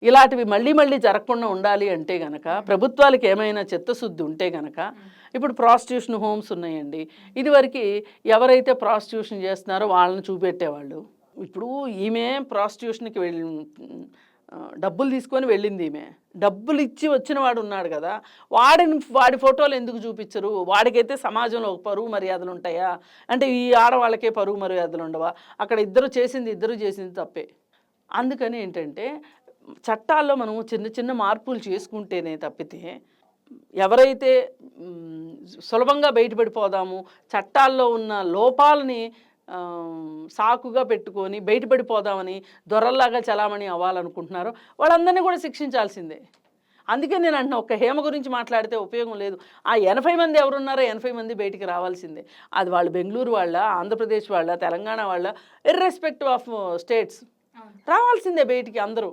ఇలాంటివి మళ్ళీ మళ్ళీ జరగకుండా ఉండాలి అంటే గనక ప్రభుత్వాలకు ఏమైనా చిత్తశుద్ధి ఉంటే గనక ఇప్పుడు ప్రాస్టిట్యూషన్ హోమ్స్ ఉన్నాయండి. ఇదివరకు ఎవరైతే ప్రాస్టిట్యూషన్ చేస్తున్నారో వాళ్ళని చూపెట్టేవాళ్ళు. ఇప్పుడు ఈమె ప్రాస్టిట్యూషన్కి వెళ్ళి డబ్బులు తీసుకొని వెళ్ళింది ఈమె. డబ్బులు ఇచ్చి వచ్చిన వాడు ఉన్నాడు కదా, వాడి ఫోటోలు ఎందుకు చూపించరు? వాడికైతే సమాజంలో ఒక పరువు మర్యాదలు ఉంటాయా? అంటే ఈ ఆడవాళ్ళకే పరువు మర్యాదలు ఉండవా? అక్కడ ఇద్దరు చేసింది తప్పే. అందుకని ఏంటంటే చట్టాల్లో మనం చిన్న చిన్న మార్పులు చేసుకుంటేనే తప్పితే ఎవరైతే సులభంగా బయటపడిపోదాము, చట్టాల్లో ఉన్న లోపాలని సాకుగా పెట్టుకొని బయటపడిపోదామని దొరల్లాగా చలామణి అవ్వాలనుకుంటున్నారో వాళ్ళందరినీ కూడా శిక్షించాల్సిందే. అందుకే నేను అంటున్నా, ఒక్క హేమ గురించి మాట్లాడితే ఉపయోగం లేదు. ఆ 80 మంది ఎవరున్నారో 80 మంది బయటికి రావాల్సిందే. అది వాళ్ళు బెంగళూరు వాళ్ళ, ఆంధ్రప్రదేశ్ వాళ్ళ, తెలంగాణ వాళ్ళ, ఇర్రెస్పెక్టివ్ ఆఫ్ స్టేట్స్ రావాల్సిందే బయటికి అందరూ.